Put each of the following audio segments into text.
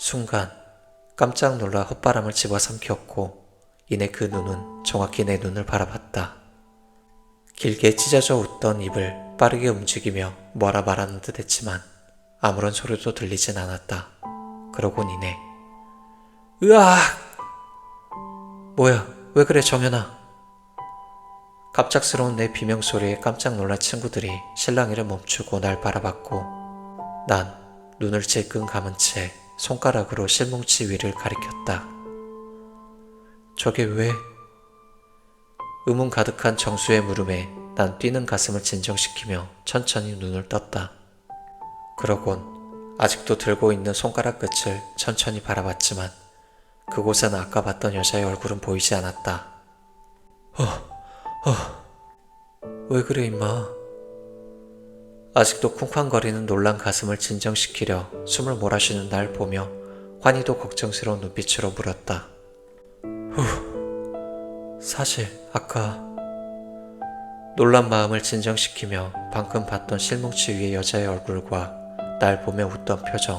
순간 깜짝 놀라 헛바람을 집어삼켰고 이내 그 눈은 정확히 내 눈을 바라봤다. 길게 찢어져 웃던 입을 빠르게 움직이며 뭐라 말하는 듯 했지만 아무런 소리도 들리진 않았다. 그러곤 이내 으악! 뭐야, 왜 그래 정연아? 갑작스러운 내 비명소리에 깜짝 놀란 친구들이 실랑이를 멈추고 날 바라봤고 난 눈을 질끈 감은 채 손가락으로 실뭉치 위를 가리켰다. 저게 왜? 의문 가득한 정수의 물음에 난 뛰는 가슴을 진정시키며 천천히 눈을 떴다. 그러곤 아직도 들고 있는 손가락 끝을 천천히 바라봤지만 그곳엔 아까 봤던 여자의 얼굴은 보이지 않았다. 왜 그래 임마? 아직도 쿵쾅거리는 놀란 가슴을 진정시키려 숨을 몰아쉬는 날 보며 환희도 걱정스러운 눈빛으로 물었다. 사실 아까 놀란 마음을 진정시키며 방금 봤던 실뭉치 위의 여자의 얼굴과 날 보며 웃던 표정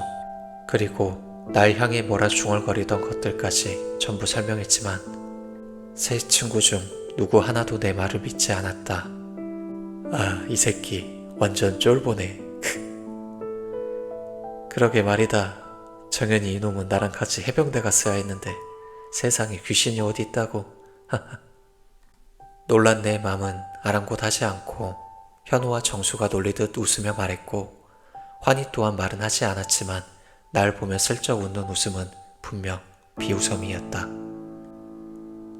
그리고 날 향해 몰아 중얼거리던 것들까지 전부 설명했지만 세 친구 중 누구 하나도 내 말을 믿지 않았다. 아, 이 새끼 완전 쫄보네. 그러게 말이다. 정연이 이놈은 나랑 같이 해병대 갔어야 했는데 세상에 귀신이 어디 있다고. 놀란 내 맘은 아랑곳하지 않고 현우와 정수가 놀리듯 웃으며 말했고 환희 또한 말은 하지 않았지만 날 보며 슬쩍 웃는 웃음은 분명 비웃음이었다.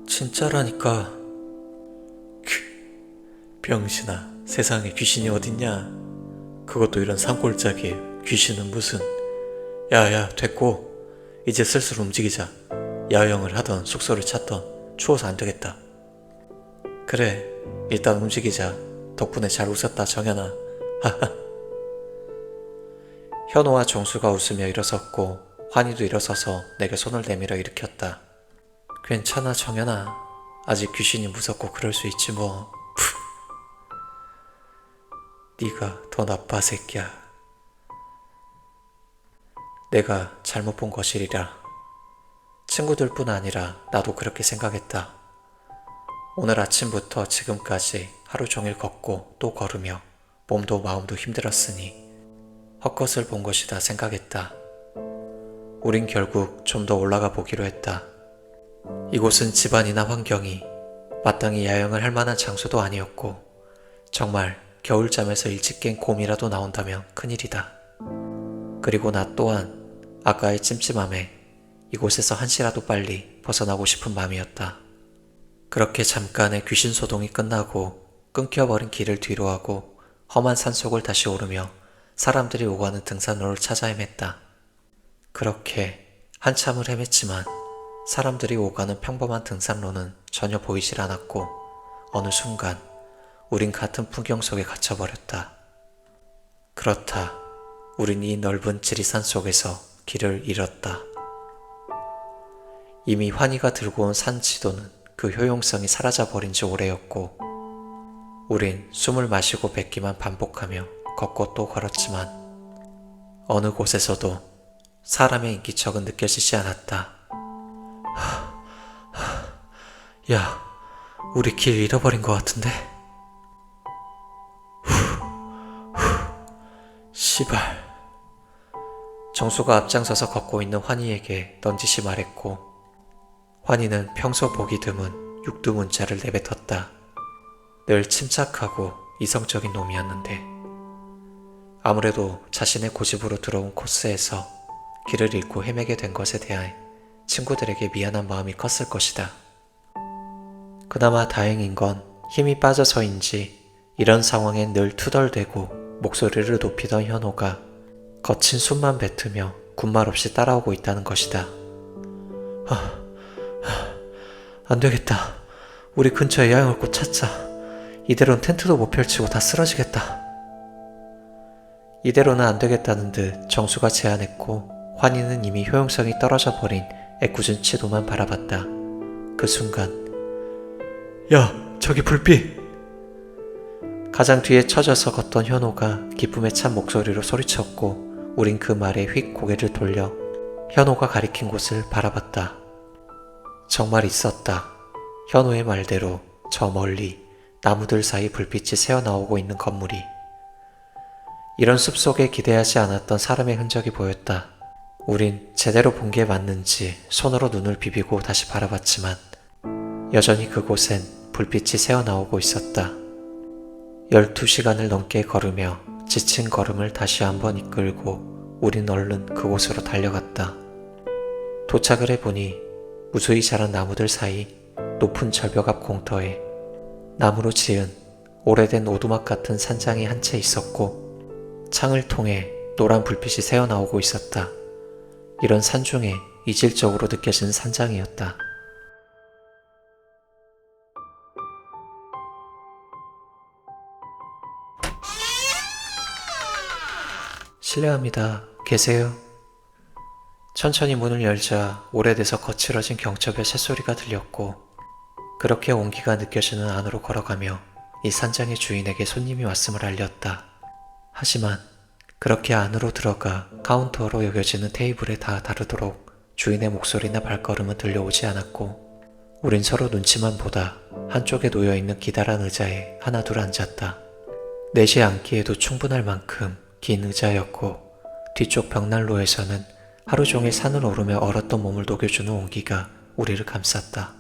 진짜라니까. 병신아, 세상에 귀신이 어딨냐. 그것도 이런 산골짜기에 귀신은 무슨. 야야, 됐고 이제 슬슬 움직이자. 야영을 하던 숙소를 찾던 추워서 안되겠다. 그래, 일단 움직이자. 덕분에 잘 웃었다 정연아. 현우와 정수가 웃으며 일어섰고 환희도 일어서서 내게 손을 내밀어 일으켰다. 괜찮아 정연아. 아직 귀신이 무섭고 그럴 수 있지 뭐. 네가 더 나빠 새끼야. 내가 잘못 본 것이리라. 친구들뿐 아니라 나도 그렇게 생각했다. 오늘 아침부터 지금까지 하루 종일 걷고 또 걸으며 몸도 마음도 힘들었으니 헛것을 본 것이다 생각했다. 우린 결국 좀 더 올라가 보기로 했다. 이곳은 집안이나 환경이 마땅히 야영을 할 만한 장소도 아니었고 정말 겨울잠에서 일찍 깬 곰이라도 나온다면 큰일이다. 그리고 나 또한 아까의 찜찜함에 이곳에서 한시라도 빨리 벗어나고 싶은 마음이었다. 그렇게 잠깐의 귀신 소동이 끝나고 끊겨버린 길을 뒤로하고 험한 산속을 다시 오르며 사람들이 오가는 등산로를 찾아 헤맸다. 그렇게 한참을 헤맸지만 사람들이 오가는 평범한 등산로는 전혀 보이질 않았고 어느 순간 우린 같은 풍경 속에 갇혀버렸다. 그렇다. 우린 이 넓은 지리산 속에서 길을 잃었다. 이미 환희가 들고 온 산 지도는 그 효용성이 사라져버린 지 오래였고 우린 숨을 마시고 뱉기만 반복하며 걷고 또 걸었지만 어느 곳에서도 사람의 인기척은 느껴지지 않았다. 야, 우리 길 잃어버린 것 같은데? 씨발. 정수가 앞장서서 걷고 있는 환희에게 넌지시 말했고 환희는 평소 보기 드문 육두문자를 내뱉었다. 늘 침착하고 이성적인 놈이었는데 아무래도 자신의 고집으로 들어온 코스에서 길을 잃고 헤매게 된 것에 대해 친구들에게 미안한 마음이 컸을 것이다. 그나마 다행인 건 힘이 빠져서인지 이런 상황엔 늘 투덜대고 목소리를 높이던 현호가 거친 숨만 뱉으며 군말 없이 따라오고 있다는 것이다. 안 되겠다. 우리 근처에 야영을 꼭 찾자. 이대로는 텐트도 못 펼치고 다 쓰러지겠다. 이대로는 안 되겠다는 듯 정수가 제안했고 환희는 이미 효용성이 떨어져 버린 애꿎은 치도만 바라봤다. 그 순간 야, 저기 불빛! 가장 뒤에 처져서 걷던 현호가 기쁨에 찬 목소리로 소리쳤고 우린 그 말에 휙 고개를 돌려 현호가 가리킨 곳을 바라봤다. 정말 있었다. 현호의 말대로 저 멀리 나무들 사이 불빛이 새어나오고 있는 건물이. 이런 숲속에 기대하지 않았던 사람의 흔적이 보였다. 우린 제대로 본 게 맞는지 손으로 눈을 비비고 다시 바라봤지만 여전히 그곳엔 불빛이 새어나오고 있었다. 12시간을 넘게 걸으며 지친 걸음을 다시 한번 이끌고 우린 얼른 그곳으로 달려갔다. 도착을 해보니 무수히 자란 나무들 사이 높은 절벽 앞 공터에 나무로 지은 오래된 오두막 같은 산장이 한 채 있었고 창을 통해 노란 불빛이 새어나오고 있었다. 이런 산중에 이질적으로 느껴지는 산장이었다. 실례합니다. 계세요? 천천히 문을 열자 오래돼서 거칠어진 경첩의 새소리가 들렸고 그렇게 온기가 느껴지는 안으로 걸어가며 이 산장의 주인에게 손님이 왔음을 알렸다. 하지만 그렇게 안으로 들어가 카운터로 여겨지는 테이블에 다 다르도록 주인의 목소리나 발걸음은 들려오지 않았고 우린 서로 눈치만 보다 한쪽에 놓여있는 기다란 의자에 하나둘 앉았다. 넷이 앉기에도 충분할 만큼 긴 의자였고 뒤쪽 벽난로에서는 하루 종일 산을 오르며 얼었던 몸을 녹여주는 온기가 우리를 감쌌다.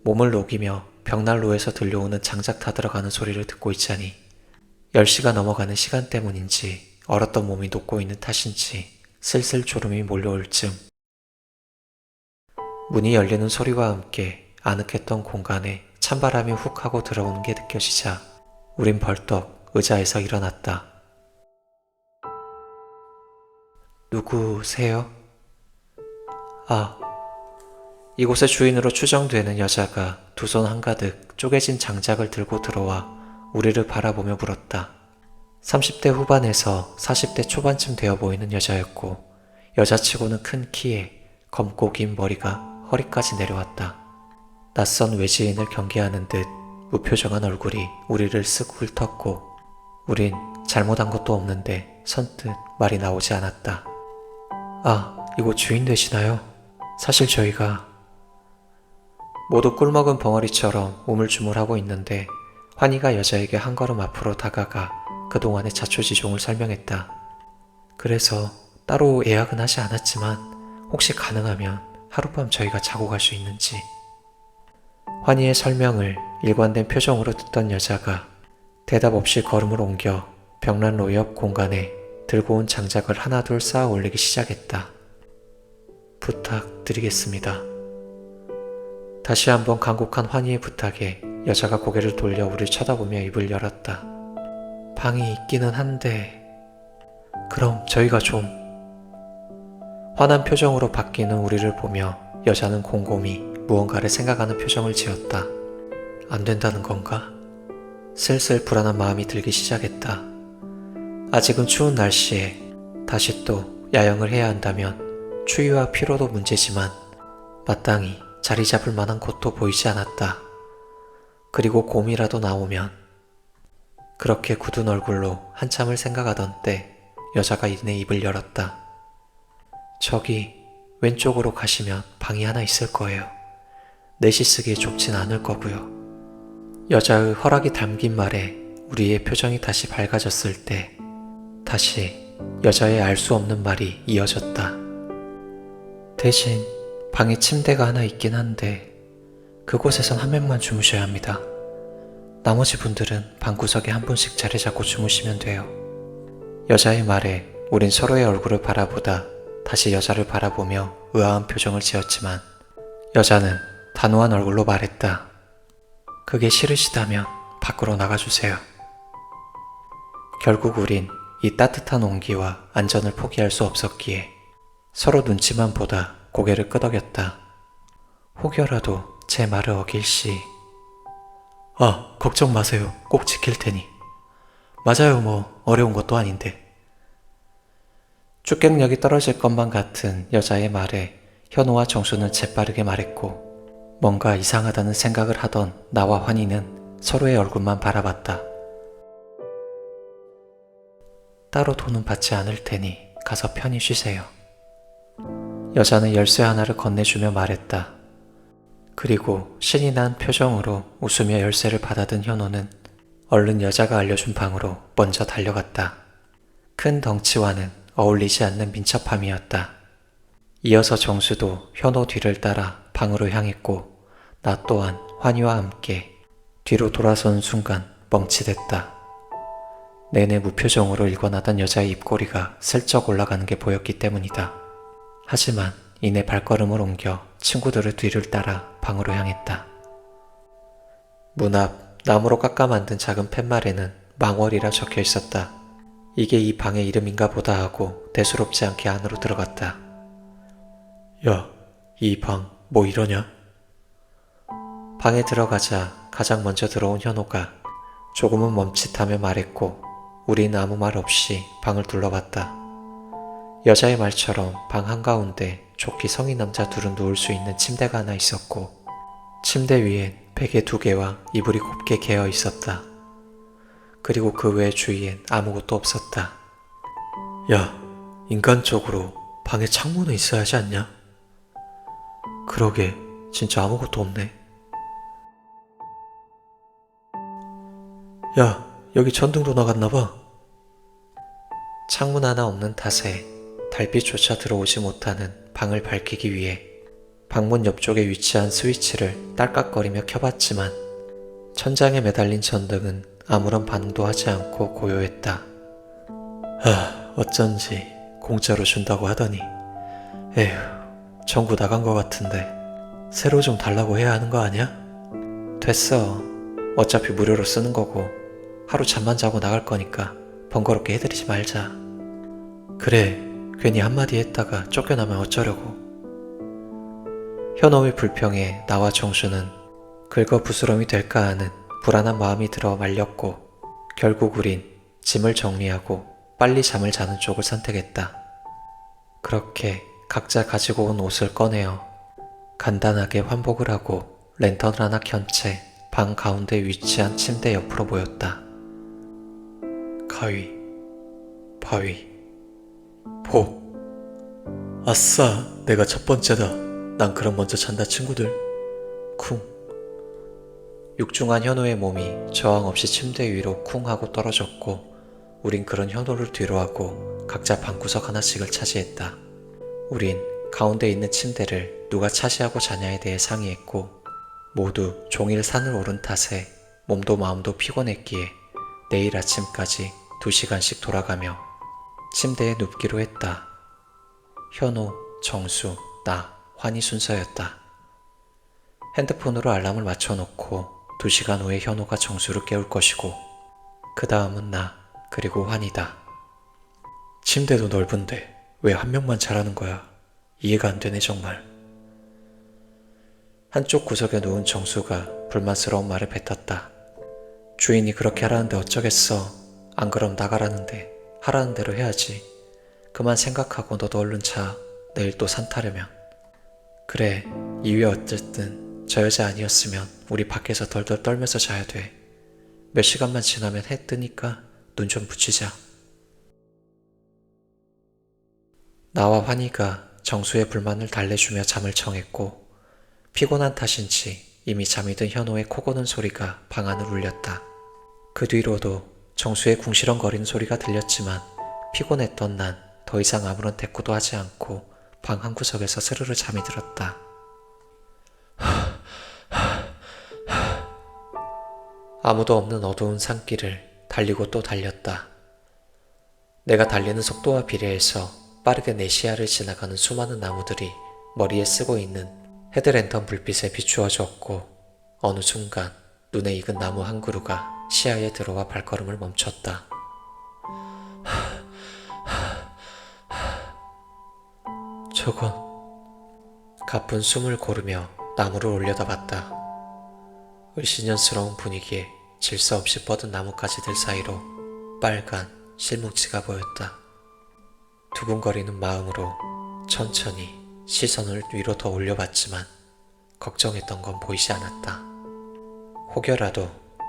몸을 녹이며 벽난로에서 들려오는 장작 타들어가는 소리를 듣고 있자니 10시가 넘어가는 시간 때문인지 얼었던 몸이 녹고 있는 탓인지 슬슬 졸음이 몰려올 즈음 문이 열리는 소리와 함께 아늑했던 공간에 찬바람이 훅 하고 들어오는 게 느껴지자 우린 벌떡 의자에서 일어났다. 누구세요? 이곳의 주인으로 추정되는 여자가 두 손 한가득 쪼개진 장작을 들고 들어와 우리를 바라보며 물었다. 30대 후반에서 40대 초반쯤 되어 보이는 여자였고 여자치고는 큰 키에 검고 긴 머리가 허리까지 내려왔다. 낯선 외지인을 경계하는 듯 무표정한 얼굴이 우리를 쓱 훑었고 우린 잘못한 것도 없는데 선뜻 말이 나오지 않았다. 이곳 주인 되시나요? 사실 저희가... 모두 꿀먹은 벙어리처럼 우물쭈물하고 있는데 환희가 여자에게 한 걸음 앞으로 다가가 그동안의 자초지종을 설명했다. 그래서 따로 예약은 하지 않았지만 혹시 가능하면 하룻밤 저희가 자고 갈 수 있는지. 환희의 설명을 일관된 표정으로 듣던 여자가 대답 없이 걸음을 옮겨 벽난로 옆 공간에 들고 온 장작을 하나둘 쌓아 올리기 시작했다. 부탁드리겠습니다. 다시 한번 간곡한 환희의 부탁에 여자가 고개를 돌려 우리를 쳐다보며 입을 열었다. 방이 있기는 한데... 그럼 저희가 좀... 화난 표정으로 바뀌는 우리를 보며 여자는 곰곰이 무언가를 생각하는 표정을 지었다. 안 된다는 건가? 슬슬 불안한 마음이 들기 시작했다. 아직은 추운 날씨에 다시 또 야영을 해야 한다면 추위와 피로도 문제지만 마땅히 자리 잡을 만한 곳도 보이지 않았다. 그리고 곰이라도 나오면... 그렇게 굳은 얼굴로 한참을 생각하던 때 여자가 이내 입을 열었다. 저기 왼쪽으로 가시면 방이 하나 있을 거예요. 넷이 쓰기에 좁진 않을 거고요. 여자의 허락이 담긴 말에 우리의 표정이 다시 밝아졌을 때 다시 여자의 알 수 없는 말이 이어졌다. 대신 방에 침대가 하나 있긴 한데 그곳에선 한 명만 주무셔야 합니다. 나머지 분들은 방구석에 한 분씩 자리 잡고 주무시면 돼요. 여자의 말에 우린 서로의 얼굴을 바라보다 다시 여자를 바라보며 의아한 표정을 지었지만 여자는 단호한 얼굴로 말했다. 그게 싫으시다면 밖으로 나가주세요. 결국 우린 이 따뜻한 온기와 안전을 포기할 수 없었기에 서로 눈치만 보다 고개를 끄덕였다. 혹여라도 제 말을 어길시... 걱정 마세요. 꼭 지킬 테니. 맞아요, 어려운 것도 아닌데. 축객력이 떨어질 것만 같은 여자의 말에 현우와 정수는 재빠르게 말했고 뭔가 이상하다는 생각을 하던 나와 환희는 서로의 얼굴만 바라봤다. 따로 돈은 받지 않을 테니 가서 편히 쉬세요. 여자는 열쇠 하나를 건네주며 말했다. 그리고 신이 난 표정으로 웃으며 열쇠를 받아든 현호는 얼른 여자가 알려준 방으로 먼저 달려갔다. 큰 덩치와는 어울리지 않는 민첩함이었다. 이어서 정수도 현호 뒤를 따라 방으로 향했고 나 또한 환희와 함께 뒤로 돌아선 순간 멈칫했다. 내내 무표정으로 일궈나던 여자의 입꼬리가 슬쩍 올라가는 게 보였기 때문이다. 하지만 이내 발걸음을 옮겨 친구들의 뒤를 따라 방으로 향했다. 문 앞 나무로 깎아 만든 작은 팻말에는 망월이라 적혀 있었다. 이게 이 방의 이름인가 보다 하고 대수롭지 않게 안으로 들어갔다. 야, 이 방 뭐 이러냐? 방에 들어가자 가장 먼저 들어온 현호가 조금은 멈칫하며 말했고 우린 아무 말 없이 방을 둘러봤다. 여자의 말처럼 방 한가운데 좋게 성인 남자 둘은 누울 수 있는 침대가 하나 있었고 침대 위엔 베개 2개와 이불이 곱게 개어 있었다. 그리고 그 외 주위엔 아무것도 없었다. 야, 인간적으로 방에 창문은 있어야 하지 않냐? 그러게, 진짜 아무것도 없네. 야, 여기 전등도 나갔나봐. 창문 하나 없는 탓에 달빛조차 들어오지 못하는 방을 밝히기 위해 방문 옆쪽에 위치한 스위치를 딸깍거리며 켜봤지만 천장에 매달린 전등은 아무런 반응도 하지 않고 고요했다. 어쩐지 공짜로 준다고 하더니 에휴, 전구 나간 것 같은데 새로 좀 달라고 해야 하는 거 아니야? 됐어. 어차피 무료로 쓰는 거고 하루 잠만 자고 나갈 거니까 번거롭게 해드리지 말자. 그래, 괜히 한마디 했다가 쫓겨나면 어쩌려고. 현호의 불평에 나와 정수는 긁어부스럼이 될까 하는 불안한 마음이 들어 말렸고 결국 우린 짐을 정리하고 빨리 잠을 자는 쪽을 선택했다. 그렇게 각자 가지고 온 옷을 꺼내어 간단하게 환복을 하고 랜턴을 하나 켠 채 방 가운데 위치한 침대 옆으로 모였다. 가위, 바위, 보. 아싸, 내가 첫 번째다. 난 그럼 먼저 잔다 친구들. 쿵. 육중한 현호의 몸이 저항 없이 침대 위로 쿵 하고 떨어졌고 우린 그런 현호를 뒤로하고 각자 방구석 하나씩을 차지했다. 우린 가운데 있는 침대를 누가 차지하고 자냐에 대해 상의했고 모두 종일 산을 오른 탓에 몸도 마음도 피곤했기에 내일 아침까지 2시간씩 돌아가며 침대에 눕기로 했다. 현호, 정수, 나, 환희 순서였다. 핸드폰으로 알람을 맞춰놓고 2시간 후에 현호가 정수를 깨울 것이고 그 다음은 나, 그리고 환희다. 침대도 넓은데 왜 한 명만 자라는 거야? 이해가 안 되네 정말. 한쪽 구석에 누운 정수가 불만스러운 말을 뱉었다. 주인이 그렇게 하라는데 어쩌겠어. 안 그럼 나가라는데 하라는 대로 해야지. 그만 생각하고 너도 얼른 자. 내일 또 산 타려면. 그래, 이외 어쨌든 저 여자 아니었으면 우리 밖에서 덜덜 떨면서 자야 돼. 몇 시간만 지나면 해 뜨니까 눈 좀 붙이자. 나와 환희가 정수의 불만을 달래주며 잠을 청했고 피곤한 탓인지 이미 잠이 든 현호의 코 고는 소리가 방 안을 울렸다. 그 뒤로도 정수의 궁시렁거리는 소리가 들렸지만 피곤했던 난 더 이상 아무런 대꾸도 하지 않고 방 한구석에서 스르르 잠이 들었다. 아무도 없는 어두운 산길을 달리고 또 달렸다. 내가 달리는 속도와 비례해서 빠르게 내 시야를 지나가는 수많은 나무들이 머리에 쓰고 있는 헤드랜턴 불빛에 비추어졌고 어느 순간 눈에 익은 나무 한 그루가 시야에 들어와 발걸음을 멈췄다. 저건... 가쁜 숨을 고르며 나무를 올려다봤다. 을씨년스러운 분위기에 질서 없이 뻗은 나뭇가지들 사이로 빨간 실뭉치가 보였다. 두근거리는 마음으로 천천히 시선을 위로 더 올려봤지만 걱정했던 건 보이지 않았다. 혹여라도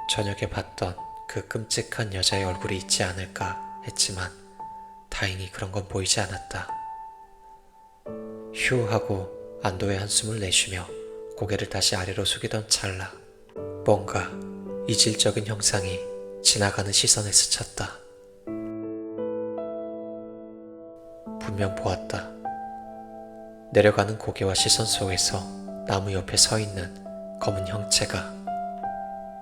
저녁에 봤던 그 끔찍한 여자의 얼굴이 있지 않을까 했지만 다행히 그런 건 보이지 않았다. 휴 하고 안도의 한숨을 내쉬며 고개를 다시 아래로 숙이던 찰나 뭔가 이질적인 형상이 지나가는 시선에 스쳤다. 분명 보았다. 내려가는 고개와 시선 속에서 나무 옆에 서 있는 검은 형체가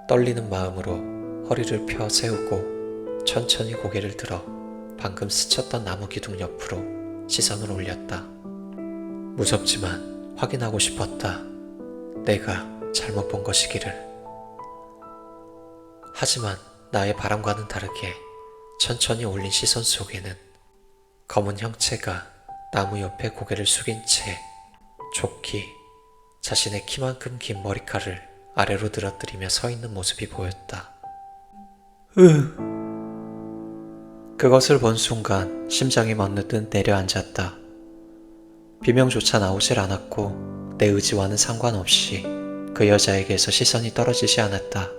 떨리는 마음으로 허리를 펴 세우고 천천히 고개를 들어 방금 스쳤던 나무 기둥 옆으로 시선을 올렸다. 무섭지만 확인하고 싶었다. 내가 잘못 본 것이기를. 하지만 나의 바람과는 다르게 천천히 올린 시선 속에는 검은 형체가 나무 옆에 고개를 숙인 채 좋게 자신의 키만큼 긴 머리칼을 아래로 늘어뜨리며 서 있는 모습이 보였다. 그것을 본 순간 심장이 멎는 내려앉았다. 비명조차 나오질 않았고 내 의지와는 상관없이 그 여자에게서 시선이 떨어지지 않았다.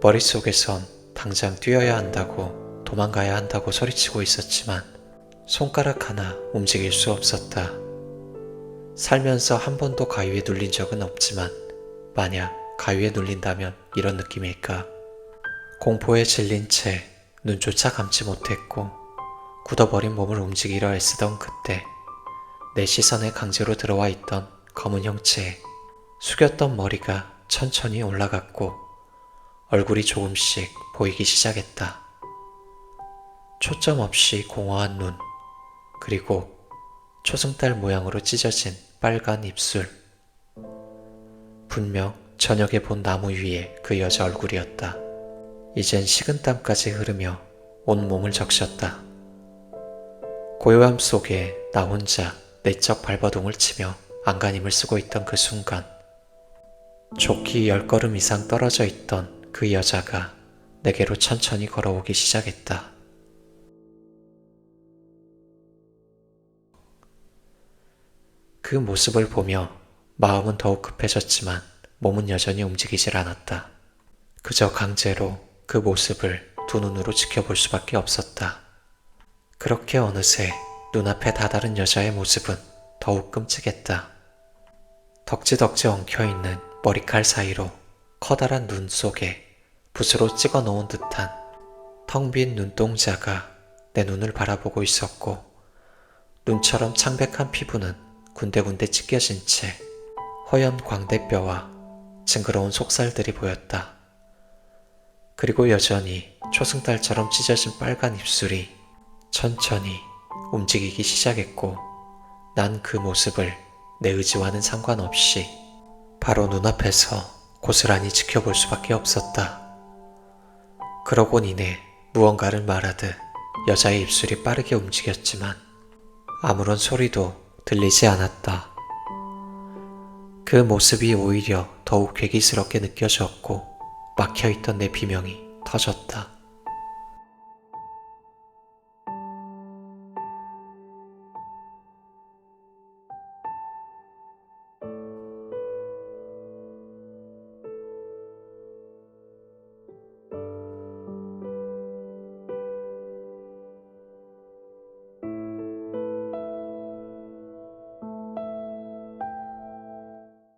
머릿속에선 당장 뛰어야 한다고 도망가야 한다고 소리치고 있었지만 손가락 하나 움직일 수 없었다. 살면서 한 번도 가위에 눌린 적은 없지만 만약 가위에 눌린다면 이런 느낌일까? 공포에 질린 채 눈조차 감지 못했고 굳어버린 몸을 움직이려 애쓰던 그때 내 시선에 강제로 들어와 있던 검은 형체에 숙였던 머리가 천천히 올라갔고 얼굴이 조금씩 보이기 시작했다. 초점 없이 공허한 눈, 그리고 초승달 모양으로 찢어진 빨간 입술. 분명 저녁에 본 나무 위에 그 여자 얼굴이었다. 이젠 식은땀까지 흐르며 온몸을 적셨다. 고요함 속에 나 혼자 내적 발버둥을 치며 안간힘을 쓰고 있던 그 순간 좋기 10걸음 이상 떨어져 있던 그 여자가 내게로 천천히 걸어오기 시작했다. 그 모습을 보며 마음은 더욱 급해졌지만 몸은 여전히 움직이질 않았다. 그저 강제로 그 모습을 두 눈으로 지켜볼 수밖에 없었다. 그렇게 어느새 눈앞에 다다른 여자의 모습은 더욱 끔찍했다. 덕지덕지 엉켜있는 머리칼 사이로 커다란 눈 속에 붓으로 찍어 놓은 듯한 텅 빈 눈동자가 내 눈을 바라보고 있었고 눈처럼 창백한 피부는 군데군데 찢겨진 채 허연 광대뼈와 징그러운 속살들이 보였다. 그리고 여전히 초승달처럼 찢어진 빨간 입술이 천천히 움직이기 시작했고 난 그 모습을 내 의지와는 상관없이 바로 눈앞에서 고스란히 지켜볼 수밖에 없었다. 그러곤 이내 무언가를 말하듯 여자의 입술이 빠르게 움직였지만 아무런 소리도 들리지 않았다. 그 모습이 오히려 더욱 괴기스럽게 느껴졌고 막혀있던 내 비명이 터졌다.